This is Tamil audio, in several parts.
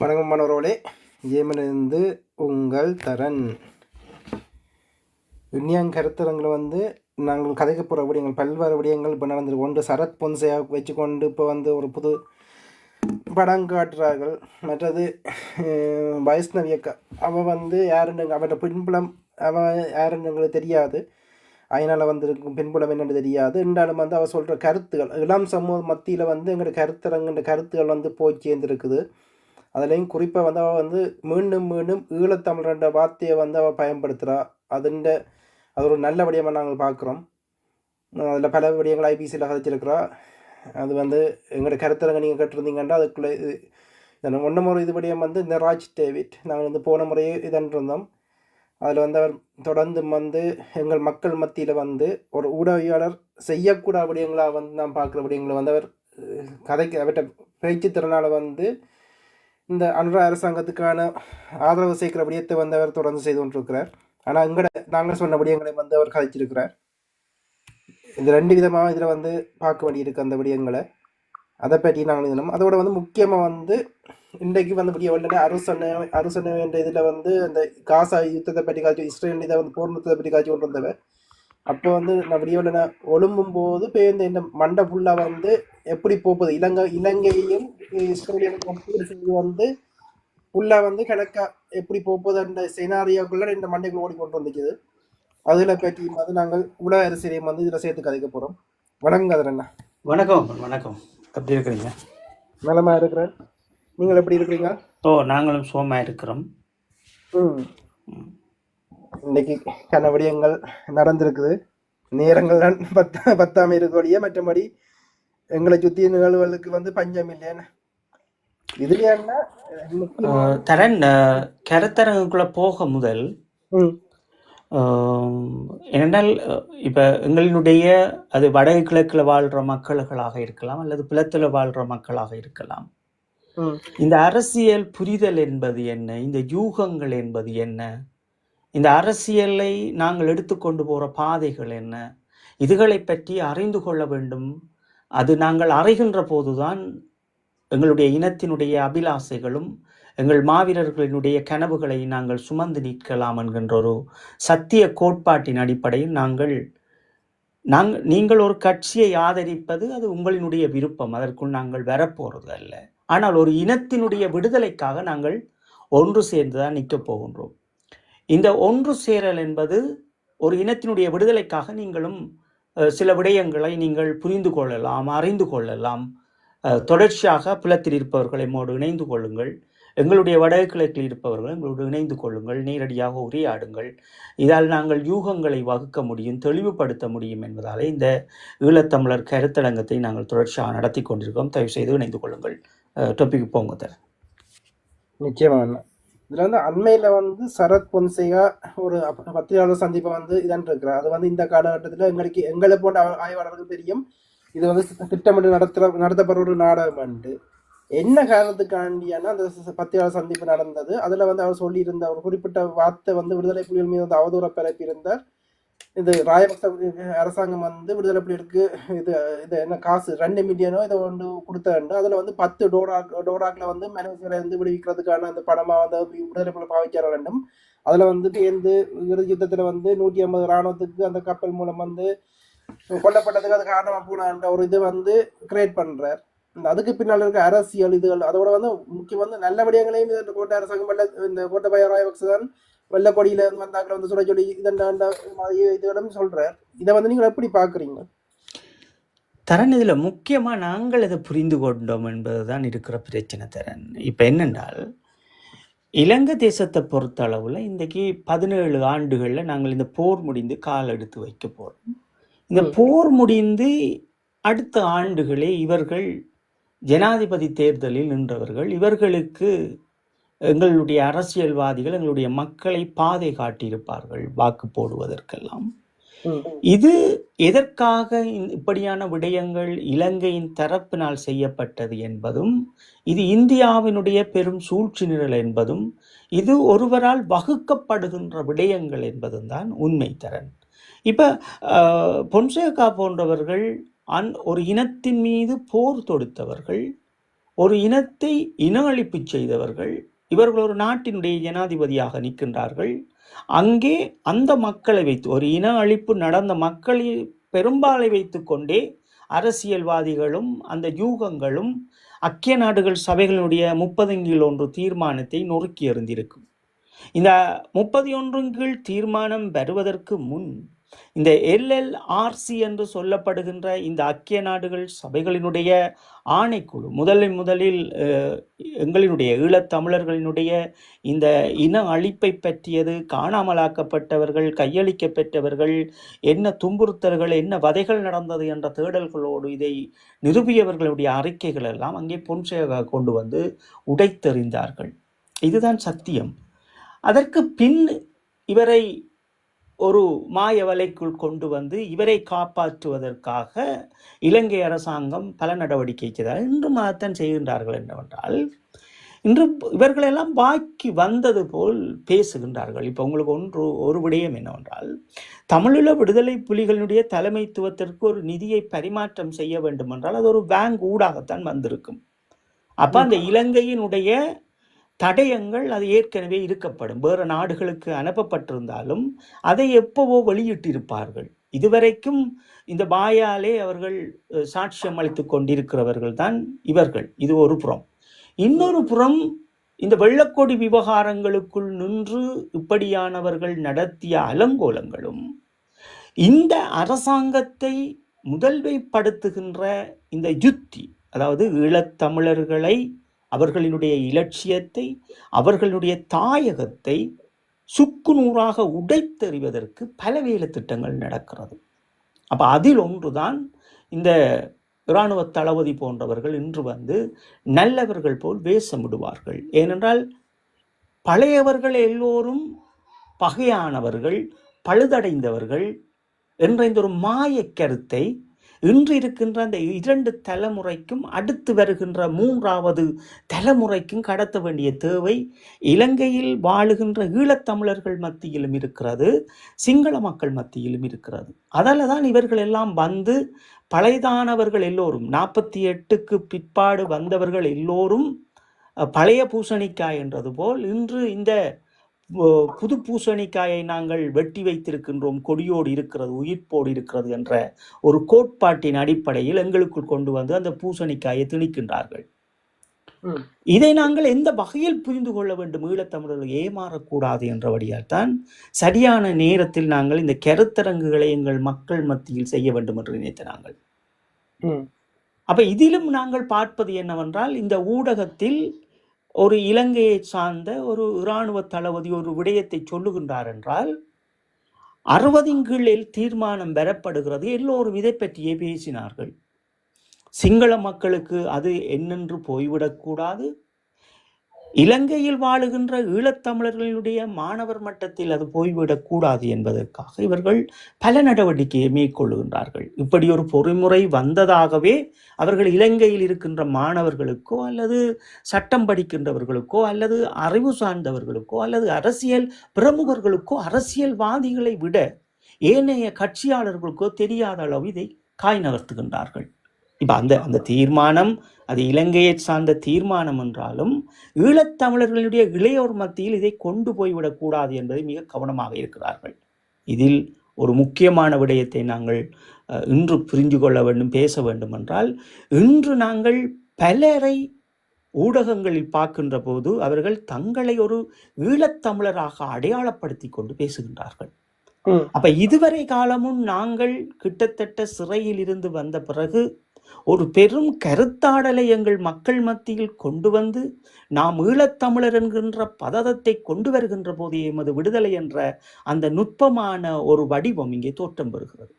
வணக்கம் மாணவர்களே, ஏமனிலிருந்து உங்கள் தரன். இன்னியாங் கருத்தரங்கில் நாங்கள் கதைக்க போகிற விடயங்கள் பல்வேறு விடயங்கள் இப்போ நடந்திருக்கு. ஒன்று சரத் பொன்சையா வச்சுக்கொண்டு இப்போ ஒரு புது படம் காட்டுறார்கள். மற்றது வைஷ்ணவியக்கா அவள் யாருன்னு அவட்ட பின்புலம் யாருன்னு எங்களுக்கு தெரியாது. அதனால் வந்திருக்கும் பின்புலம் என்னென்னு தெரியாது. இருந்தாலும் அவள் சொல்கிற கருத்துக்கள் இளம் சமூக மத்தியில் எங்களோட கருத்தரங்குன்ற கருத்துக்கள் போய் சேர்ந்துருக்குது. அதுலேயும் குறிப்பாக அவள் மீண்டும் மீண்டும் ஈழத்தமிழ்ன்ற வார்த்தையை அவள் பயன்படுத்துகிறா. அது ஒரு நல்ல விடயமாக நாங்கள் பார்க்குறோம். அதில் பல விடயங்கள் ஐபிசியில் கதைச்சிருக்கிறா. அது எங்களோட கருத்தரங்க நீங்கள் கேட்டிருந்தீங்கன்னா அதுக்குள்ளே ஒன்றும் ஒரு இது விடயம் நிராஜ் டேவிட் நாங்கள் போன முறையே இதன்றிருந்தோம். அதில் அவர் தொடர்ந்து எங்கள் மக்கள் மத்தியில் ஒரு ஊடகவியாளர் செய்யக்கூடாத விடயங்களாக நான் பார்க்குற விடயங்களை அவர் கதைக்கு அவற்றை பேச்சு திறனால் இந்த அனுரா அரசாங்கத்துக்கான ஆதரவு சேர்க்கிற விடயத்தை அவர் தொடர்ந்து செய்து கொண்டிருக்கிறார். ஆனால் நாங்கள் சொன்ன விடயங்களை அவர் கதைச்சிருக்கிறார். இது ரெண்டு விதமாக இதில் பார்க்க வேண்டியிருக்கு அந்த விடயங்களை. அதை பற்றி நாங்கள் இதனும் அதோட முக்கியமாக இன்றைக்கு விடிய உடனே அரசனை என்ற இதில் அந்த காசா யுத்தத்தை பற்றி காய்ச்சி இஸ்ரேல் இதை போர் நிறுத்தத்தை பற்றி காய்ச்சி கொண்டு வந்தவன். அப்போ நான் விடிய உடனே ஒழும்பும் போது பேருந்து இந்த மண்டை ஃபுல்லாக எப்படி போகுது இலங்கையையும் இஸ்ரேலையும் ஒப்பீடு செய்து ஃபுல்லாக கணக்காக எப்படி போகுது அந்த செனாரியோக்குள்ள இந்த மண்டைக்குள் ஓடிக்கொண்டு வந்துக்குது. அதில் பற்றி நாங்கள் உலக அரசியலையும் இதில் சேர்த்து கதைக்க போகிறோம். வணக்கம் கதிரண்ணா. வணக்கம் வணக்கம். எப்படி இருக்கிறீங்க? நலமாக இருக்கிறேன். நீங்கள் எப்படி இருக்கிறீங்க? நாங்களும் சுகமாக இருக்கிறோம். இன்னைக்கு கன விடயங்கள் நடந்திருக்குது. நேரங்கள் தான் பத்தாம இருக்கக்கூடிய மற்றபடி எங்களை சுற்றி நிகழ்வுகளுக்கு பஞ்சம் இல்லைன்னு இதுலன்னா தரன் கருத்தரங்குக்குள்ள போக முதல் ஏனென்றால் இப்போ எங்களினுடைய அது வடக்கு கிழக்கில் வாழ்கிற மக்கள்களாக இருக்கலாம் அல்லது புலத்தில் வாழ்கிற மக்களாக இருக்கலாம். இந்த அரசியல் புரிதல் என்பது என்ன, இந்த யூகங்கள் என்பது என்ன, இந்த அரசியலை நாங்கள் எடுத்துக்கொண்டு போகிற பாதைகள் என்ன, இதுகளை பற்றி அறிந்து கொள்ள வேண்டும். அது நாங்கள் அறிகின்ற போதுதான் எங்களுடைய இனத்தினுடைய அபிலாசைகளும் எங்கள் மாவீரர்களினுடைய கனவுகளை நாங்கள் சுமந்து நிற்கலாம் என்கின்ற ஒரு சத்திய கோட்பாட்டின் அடிப்படையில் நீங்கள் ஒரு கட்சியை ஆதரிப்பது அது உங்களினுடைய விருப்பம், அதற்குள் நாங்கள் வரப்போறது அல்ல. ஆனால் ஒரு இனத்தினுடைய விடுதலைக்காக நாங்கள் ஒன்று சேர்ந்துதான் நிற்கப் போகின்றோம். இந்த ஒன்று சேரல் என்பது ஒரு இனத்தினுடைய விடுதலைக்காக நீங்களும் சில விடயங்களை நீங்கள் புரிந்து கொள்ளலாம், அறிந்து கொள்ளலாம். தொடர்ச்சியாக புலத்தில் இருப்பவர்களை எம்மோடு இணைந்து கொள்ளுங்கள். எங்களுடைய வடகிழக்கில் இருப்பவர்கள் எங்களோடு இணைந்து கொள்ளுங்கள். நேரடியாக உரையாடுங்கள். இதால் நாங்கள் யூகங்களை வகுக்க முடியும், தெளிவுபடுத்த முடியும் என்பதாலே இந்த ஈழத்தமிழர் கருத்தரங்கத்தை நாங்கள் தொடர்ச்சியாக நடத்தி கொண்டிருக்கோம். தயவு செய்து இணைந்து கொள்ளுங்கள். டாபிக் போங்க தர. நிச்சயமாக இதில் அண்மையில் சரத் பொன்சையா ஒரு பத்திரிகையாளர் சந்திப்பை இதான் இருக்கிறார். அது இந்த காலகட்டத்தில் எங்களை போன்ற ஆய்வாளர்களுக்கு தெரியும். இது திட்டமிட்டு நடத்தப்படுற ஒரு நாடகம். என்ன காரணத்துக்காண்டியான அந்த பத்திரிகையாளர் சந்திப்பு நடந்தது. அதில் அவர் சொல்லியிருந்த ஒரு குறிப்பிட்ட வார்த்தை விடுதலை புலிகள் மீது அவதூற பரப்பியிருந்தார். இது ராஜபக்ச அரசாங்கம் விடுதலை புலிகளுக்கு இது என்ன காசு 2 மில்லியனோ இதை கொடுத்தாண்டு அதில் 10 டோராக்ல மனுஷரை விடுவிக்கிறதுக்கான அந்த படமாக விடுதலை புலி பாவிச்சார வேண்டும். அதில் பேருந்து இறுதி யுத்தத்தில் 150 இராணுவத்துக்கு அந்த கப்பல் மூலம் கொல்லப்பட்டதுக்கு அது காரணமாக போனான்ற ஒரு இது கிரியேட் பண்றார். அதுக்கு பின்னால் இருக்க அரசியல் இதுகள் அதோட முக்கியம் நல்ல விடயங்களையும் இந்த கோட்டை அரசாங்கம் இந்த கோட்டபாய ராஜபக்ச தான் வெள்ளக்கொடியில வந்தாக்களை சுட சொல்லி இதெல்லாம் சொல்றார். இதை நீங்கள் எப்படி பாக்குறீங்க தரன்? இதுல முக்கியமா நாங்கள் இதை புரிந்து கொண்டோம் என்பதுதான் இருக்கிற பிரச்சனை தரன். இப்ப என்னென்றால் இலங்கை தேசத்தை பொறுத்த அளவுல இன்றைக்கு 17 ஆண்டுகள்ல நாங்கள் இந்த போர் முடிந்து கால் எடுத்து வைக்க போறோம். இந்த போர் முடிந்து அடுத்த ஆண்டுகளே இவர்கள் ஜனாதிபதி தேர்தலில் நின்றவர்கள். இவர்களுக்கு எங்களுடைய அரசியல்வாதிகள் எங்களுடைய மக்களை பாதை காட்டியிருப்பார்கள் வாக்கு போடுவதற்கெல்லாம். இது எதற்காக இப்படியான விடயங்கள் இலங்கையின் தரப்பினால் செய்யப்பட்டது என்பதும், இது இந்தியாவினுடைய பெரும் சூழ்ச்சி நிரல் என்பதும், இது ஒருவரால் வகுக்கப்படுகின்ற விடயங்கள் என்பதும் தான் உண்மை தரன். இப்ப பொன்சேகா போன்றவர்கள் ஒரு இனத்தின் மீது போர் தொடுத்தவர்கள், ஒரு இனத்தை இன அழிப்பு செய்தவர்கள். இவர்கள் ஒரு நாட்டினுடைய ஜனாதிபதியாக நிற்கின்றார்கள். அங்கே அந்த மக்களை வைத்து, ஒரு இன அழிப்பு நடந்த மக்களை பெரும்பாலை வைத்து கொண்டே அரசியல்வாதிகளும் அந்த யூகங்களும் ஐக்கிய நாடுகள் சபைகளுடைய 30 தீர்மானத்தை நொறுக்கி எறிந்திருக்கும். இந்த 31 தீர்மானம் வருவதற்கு முன் இந்த LLRC என்று சொல்லப்படுகின்ற இந்த ஐக்கிய நாடுகள் சபைகளினுடைய ஆணைக்குழு முதலில் எங்களினுடைய ஈழத்தமிழர்களினுடைய இந்த இன அழிப்பை பற்றியது, காணாமலாக்கப்பட்டவர்கள், கையளிக்கப்பட்டவர்கள், என்ன துன்புறுத்தல்கள், என்ன வதைகள் நடந்தது என்ற தேடல்களோடு இதை நிரூபியவர்களுடைய அறிக்கைகள் எல்லாம் அங்கே பொன்சேகா கொண்டு வந்து உடைத்தெறிந்தார்கள். இதுதான் சத்தியம். அதற்கு பின் இவரை ஒரு மாய வலைக்குள் கொண்டு வந்து இவரை காப்பாற்றுவதற்காக இலங்கை அரசாங்கம் பல நடவடிக்கை செய்தார். இன்றும் அதைத்தான் செய்கின்றார்கள். என்னவென்றால், இன்று இவர்களெல்லாம் பாக்கி வந்தது போல் பேசுகின்றார்கள். இப்போ உங்களுக்கு ஒரு விடயம் என்னவென்றால், தமிழீழ விடுதலை புலிகளுடைய தலைமைத்துவத்திற்கு ஒரு நிதியை பரிமாற்றம் செய்ய வேண்டும் என்றால் அது ஒரு பேங்க் ஊடாகத்தான் வந்திருக்கும். அப்ப அந்த இலங்கையினுடைய தடயங்கள் அது ஏற்கனவே இருக்கப்படும். வேறு நாடுகளுக்கு அனுப்பப்பட்டிருந்தாலும் அதை எப்பவோ வெளியிட்டிருப்பார்கள். இதுவரைக்கும் இந்த வாயாலே அவர்கள் சாட்சியம் அளித்து கொண்டிருக்கிறவர்கள் தான் இவர்கள். இது ஒரு புறம். இன்னொரு புறம், இந்த வெள்ளக்கொடி விவகாரங்களுக்குள் நின்று இப்படியானவர்கள் நடத்திய அலங்கோலங்களும், இந்த அரசாங்கத்தை முதல்மைப்படுத்துகின்ற இந்த யுத்தி, அதாவது ஈழத்தமிழர்களை, அவர்களுடைய இலட்சியத்தை, அவர்களுடைய தாயகத்தை சுக்குநூறாக உடைத்தெறிவதற்கு பல வேலை திட்டங்கள் நடக்கிறது. அப்ப அதில் ஒன்றுதான் இந்த இராணுவ தளபதி போன்றவர்கள் இன்று வந்து நல்லவர்கள் போல் வேஷமிடுவார்கள். ஏனென்றால் பழையவர்கள் எல்லோரும் பகையானவர்கள், பழுதடைந்தவர்கள் என்ற இந்த ஒரு மாய கருத்தை இன்று இருக்கின்ற அந்த 2 தலைமுறைக்கும் அடுத்து வருகின்ற 3வது தலைமுறைக்கும் கடத்த வேண்டிய தேவை இலங்கையில் வாழுகின்ற ஈழத்தமிழர்கள் மத்தியிலும் இருக்கிறது, சிங்கள மக்கள் மத்தியிலும் இருக்கிறது. அதால தான் இவர்கள் எல்லாம் வந்து பழையதானவர்கள் எல்லோரும் 48க்கு பிற்பாடு வந்தவர்கள் எல்லோரும் பழைய பூசணிக்காய் என்றது போல் இன்று இந்த புது பூசணிக்காயை நாங்கள் வெட்டி வைத்திருக்கின்றோம், கொடியோடு இருக்கிறது, உயிர்ப்போடு இருக்கிறது என்ற ஒரு கோட்பாட்டின் அடிப்படையில் எங்களுக்குள் கொண்டு வந்து அந்த பூசணிக்காயை திணிக்கின்றார்கள். இதை நாங்கள் எந்த வகையில் புரிந்து கொள்ள வேண்டும்? ஈழத்தமிழர்கள் ஏமாறக்கூடாது என்றபடியால் தான் சரியான நேரத்தில் நாங்கள் இந்த கருத்தரங்குகளை எங்கள் மக்கள் மத்தியில் செய்ய வேண்டும் என்று நினைத்த நாங்கள். அப்ப இதிலும் நாங்கள் பார்ப்பது என்னவென்றால், இந்த ஊடகத்தில் ஒரு இலங்கையை சார்ந்த ஒரு இராணுவ தளபதி ஒரு விடயத்தை சொல்லுகின்றார் என்றால் 60 தீர்மானம் பெறப்படுகிறது. எல்லோரும் இதை பற்றியே பேசினார்கள். சிங்கள மக்களுக்கு அது என்னென்று போய்விடக்கூடாது, இலங்கையில் வாழுகின்ற ஈழத்தமிழர்களுடைய மாணவர் மட்டத்தில் அது போய்விடக்கூடாது என்பதற்காக இவர்கள் பல நடவடிக்கையை மேற்கொள்ளுகின்றார்கள். இப்படி ஒரு பொறிமுறை வந்ததாகவே அவர்கள் இலங்கையில் இருக்கின்ற மாணவர்களுக்கோ அல்லது சட்டம் படிக்கின்றவர்களுக்கோ அல்லது அறிவு சார்ந்தவர்களுக்கோ அல்லது அரசியல் பிரமுகர்களுக்கோ அரசியல்வாதிகளை விட ஏனைய கட்சியாளர்களுக்கோ தெரியாத அளவு இதை காய் நகர்த்துகின்றார்கள். இப்போ அந்த தீர்மானம் அது இலங்கையை சார்ந்த தீர்மானம் என்றாலும் ஈழத்தமிழர்களுடைய இளையோர் மத்தியில் இதை கொண்டு போய்விடக்கூடாது என்பதை மிக கவனமாக இருக்கிறார்கள். இதில் ஒரு முக்கியமான விடயத்தை நாங்கள் இன்று புரிந்து கொள்ள வேண்டும், பேச வேண்டும் என்றால், இன்று நாங்கள் பலரை ஊடகங்களில் பார்க்கின்ற போது அவர்கள் தங்களை ஒரு ஈழத்தமிழராக அடையாளப்படுத்தி கொண்டு பேசுகின்றார்கள். அப்ப இதுவரை காலமும் நாங்கள் கிட்டத்தட்ட சிறையில் இருந்து வந்த பிறகு ஒரு பெரும் கருத்தாடலை எங்கள் மக்கள் மத்தியில் கொண்டு வந்து நாம் ஈழத்தமிழர் என்கின்ற பதத்தை கொண்டு வருகின்ற போது எமது விடுதலை என்ற அந்த நுட்பமான ஒரு வடிவம் இங்கே தோற்றம் பெறுகிறது.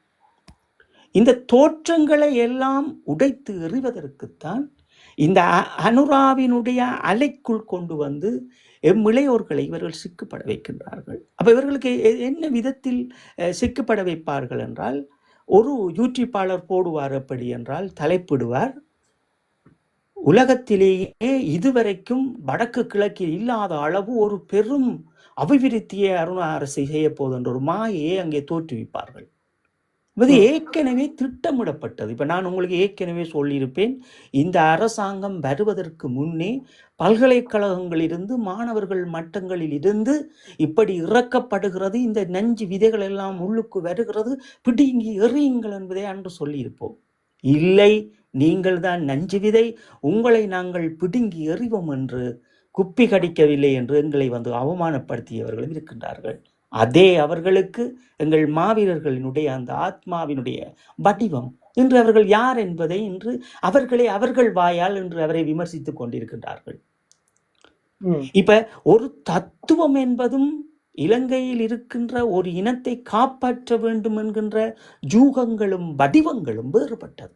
இந்த தோற்றங்களை எல்லாம் உடைத்து எறிவதற்குத்தான் இந்த அனுராவினுடைய அலைக்குள் கொண்டு வந்து இளையோர்களை இவர்கள் சிக்கப்பட வைக்கின்றார்கள். அப்ப இவர்களுக்கு என்ன விதத்தில் சிக்கப்பட வைப்பார்கள் என்றால், ஒரு யூடியூப்பாளர் போடுவார் எப்படி என்றால், தலைப்பிடுவார், உலகத்திலேயே இதுவரைக்கும் வடக்கு கிழக்கில் இல்லாத அளவு ஒரு பெரும் அபிவிருத்தியை அருண அரசு செய்ய போது என்ற ஒரு மாயையை அங்கே தோற்றுவிப்பார்கள். இது ஏற்கனவே திட்டமிடப்பட்டது. இப்ப நான் உங்களுக்கு ஏற்கனவே சொல்லியிருப்பேன், இந்த அரசாங்கம் வருவதற்கு முன்னே பல்கலைக்கழகங்களிலிருந்து மாணவர்கள் மட்டங்களில் இருந்து இப்படி இறக்கப்படுகிறது, இந்த நஞ்சு விதைகள் எல்லாம் உள்ளுக்கு வருகிறது, பிடுங்கி எறியுங்கள் என்பதை அன்று சொல்லியிருப்போம். இல்லை, நீங்கள் தான் நஞ்சு விதை, உங்களை நாங்கள் பிடுங்கி எறிவோம் என்று குப்பி கடிக்கவில்லை என்று எங்களை வந்து அவமானப்படுத்தியவர்களும் இருக்கின்றார்கள். அதே அவர்களுக்கு எங்கள் மாவீரர்களினுடைய அந்த ஆத்மாவினுடைய வடிவம் இன்று அவர்கள் யார் என்பதை இன்று அவர்களே அவர்கள் வாயால் இன்று அவரை விமர்சித்துக் கொண்டிருக்கின்றார்கள். இப்ப ஒரு தத்துவம் என்பதும் இலங்கையில் இருக்கின்ற ஒரு இனத்தை காப்பாற்ற வேண்டும் என்கின்ற ஜூகங்களும் வடிவங்களும் வேறுபட்டது.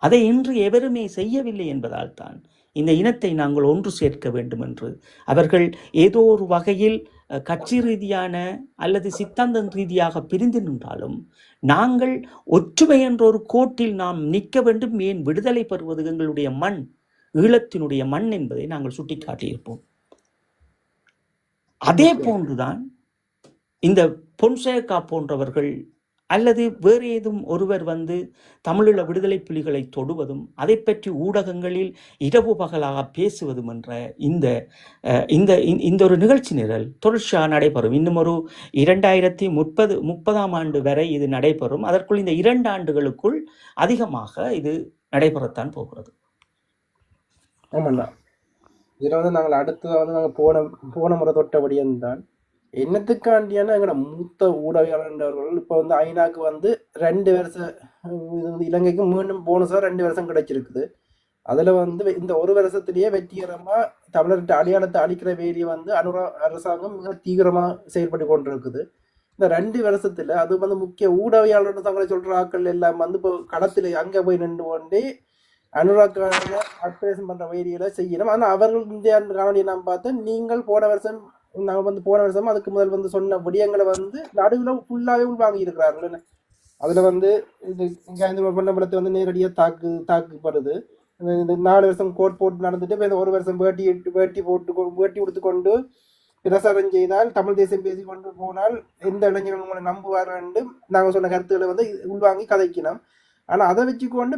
அதை இன்று எவருமே செய்யவில்லை என்பதால் தான் இந்த இனத்தை நாங்கள் ஒன்று சேர்க்க வேண்டும் என்று அவர்கள் ஏதோ ஒரு வகையில் கட்சி ரீதியான அல்லது சித்தாந்தம் ரீதியாக பிரிந்து நின்றாலும் நாங்கள் ஒற்றுமை என்ற ஒரு கோட்டில் நாம் நிற்க வேண்டும். ஏன் விடுதலை பெறுவது எங்களுடைய மண், ஈழத்தினுடைய மண் என்பதை நாங்கள் சுட்டிக்காட்டியிருப்போம். அதே போன்றுதான் இந்த பொன்சேகா போன்றவர்கள் அல்லது வேறு ஏதும் ஒருவர் வந்து தமிழீழ விடுதலை புலிகளை தொடுவதும் அதை பற்றி ஊடகங்களில் இரவு பகலாக பேசுவதும் என்ற இந்த இந்த இந்த ஒரு நிகழ்ச்சி நிரல் தொடர்ச்சியாக நடைபெறும். இன்னும் ஒரு 2030 ஆண்டு வரை இது நடைபெறும். அதற்குள் இந்த 2 ஆண்டுகளுக்குள் அதிகமாக இது நடைபெறத்தான் போகிறது. ஆமாண்ணா, இதில் வந்து நாங்கள் அடுத்ததாக வந்து நாங்கள் போன முறை தொட்டபடியும் தான் என்னத்துக்காண்டியான எங்களோட மூத்த ஊடகங்கள் இப்போ வந்து ஐநாக்கு வந்து 2 வருஷம், இது வந்து இலங்கைக்கு மீண்டும் போனஸாக 2 வருஷம் கிடைச்சிருக்குது. அதில் வந்து இந்த ஒரு வருஷத்துலேயே வெற்றிகரமாக தமிழர்கிட்ட அடையாளத்தை அளிக்கிற வேலையை வந்து அரசாங்கம் மிக தீவிரமாக செயல்பட்டு கொண்டு இருக்குது. இந்த 2 வருஷத்தில் அது வந்து முக்கிய ஊடகவியாளர் தங்களை சொல்கிற ஆட்கள் எல்லாம் வந்து இப்போ களத்தில் அங்கே போய் நின்று கொண்டு அனுராக்கான ஆப்ரேஷன் பண்ணுற வேலைகளை செய்யணும். ஆனால் அவர்கள் இந்த காணொலியை நான் பார்த்தேன், நீங்கள் போன வருஷம் நாங்கள் வந்து போன வருஷம் அதுக்கு முதல் வந்து சொன்ன விடயங்களை வந்து நடுவில் ஃபுல்லாகவே உள்வாங்கி இருக்கிறார்கள். அதில் வந்து இது பண்ணப்படத்தை வந்து நேரடியாக தாக்குப்படுது. இந்த 4 வருஷம் கோட் போட்டு நடந்துட்டு இப்போ இந்த 1 வருஷம் வேட்டி கொடுத்து கொண்டு பிரசாரம் செய்தால் தமிழ் தேசியம் பேசி கொண்டு போனால் எந்த இளைஞர்கள் உங்களை நம்புவார் என்று நாங்கள் சொன்ன கருத்துக்களை வந்து உள்வாங்கி கதைக்கணும். ஆனால் அதை வச்சுக்கொண்டு